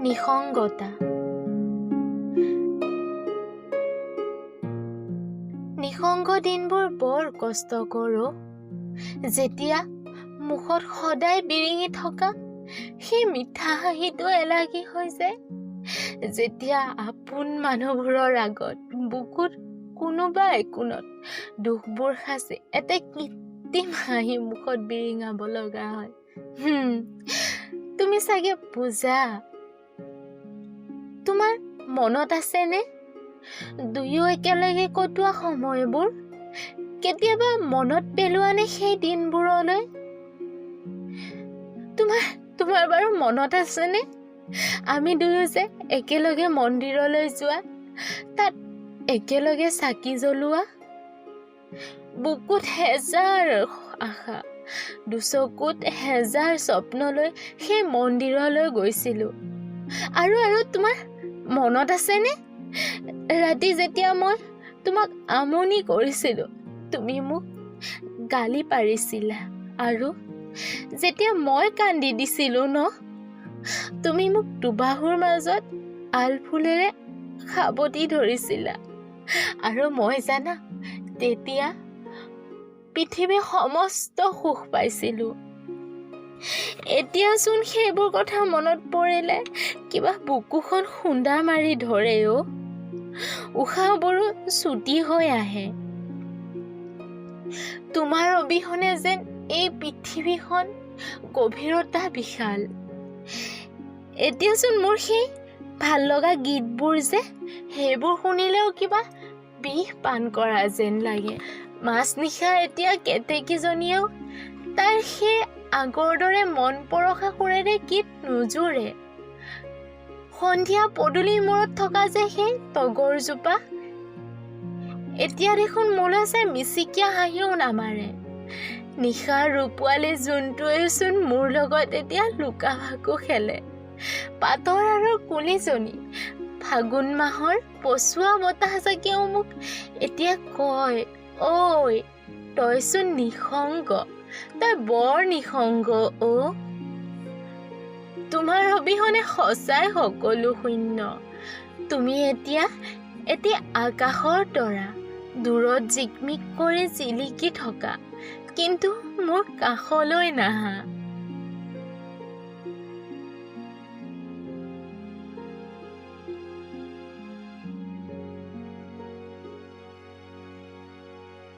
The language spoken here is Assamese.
নিসংগতা। নিসংগ দিনবোৰ বৰ কষ্টকৰ। যেতিয়া মুখত সদায় বিৰিঙি থকা সেই মিঠা হাঁহিটো এলাগী হৈ যায়, যেতিয়া আপোন মানুহবোৰৰ আগত বুকুত কোনোবা একোণত দুখবোৰ সাঁচি এটা কৃত্ৰিম হাঁহি মুখত বিৰিঙাব লগা হয়। তুমি চাগে বুজা। তোমাৰ মনত আছেনে দুয়ো একেলগে কটোৱা সময়বোৰ? কেতিয়াবা মনত পেলোৱানে সেই দিনবোৰলৈ? তোমাৰ বাৰু মনত আছেনে আমি দুয়ো যে একেলগে মন্দিৰলৈ যোৱা, তাত একেলগে চাকি জ্বলোৱা, বুকুত হেজাৰ আশা, দুচকুত হেজাৰ স্বপ্নলৈ সেই মন্দিৰলৈ গৈছিলো। আৰু তোমাৰ মনত আছেনে ৰাতি যেতিয়া মই তোমাক আমনি কৰিছিলো, তুমি মোক গালি পাৰিছিলা, আৰু যেতিয়া মই কান্দি দিছিলো তুমি মোক দুবাহুৰ মাজত আলফুলেৰে সাবটি ধৰিছিলা। আৰু মই জানা তেতিয়া পৃথিৱীৰ সমস্ত সুখ পাইছিলো। এতিয়াচোন সেইবোৰ কথা মনত পৰিলে কিবা বুকুখন খুন্দা মাৰি ধৰে। উশাহবোৰো ছুটি হৈ আহে। তোমাৰ অবিহনে যেন এই পৃথিৱীখন গভীৰতা বিশাল। এতিয়াচোন মোৰ সেই ভাল লগা গীতবোৰ যে সেইবোৰ শুনিলেও কিবা বিষ পান কৰা যেন লাগে। মাজনিশা এতিয়া কেতেকীজনীয়েও তাইৰ সেই আগৰ দৰে মন পৰশা সুৰেৰে গীত নোজোৰে। সন্ধিয়া পদূলিৰ মূৰত থকা যে সেই তগৰজোপা এতিয়া দেখোন মোলৈ চাই মিচিকীয়া হাঁহিও নামাৰে। নিশাৰ ৰূপোৱালী জোনটোৱেচোন মোৰ লগত এতিয়া লুকা ভাকু খেলে। পাতৰ আৰু কুলিজনী ফাগুন মাহৰ পচুৱা বতাহজাকেও মোক এতিয়া কয়, ঐ তইচোন নিসংগ, তই বৰ নিসংগ। তোমাৰ অবিহনে সঁচাই সকলো শূন্য। তুমি এতিয়া এটি আকাশৰ তৰা, দূৰত জিকমিক কৰি জিলিকি থকা, কিন্তু মোৰ কাষলৈ নাহা।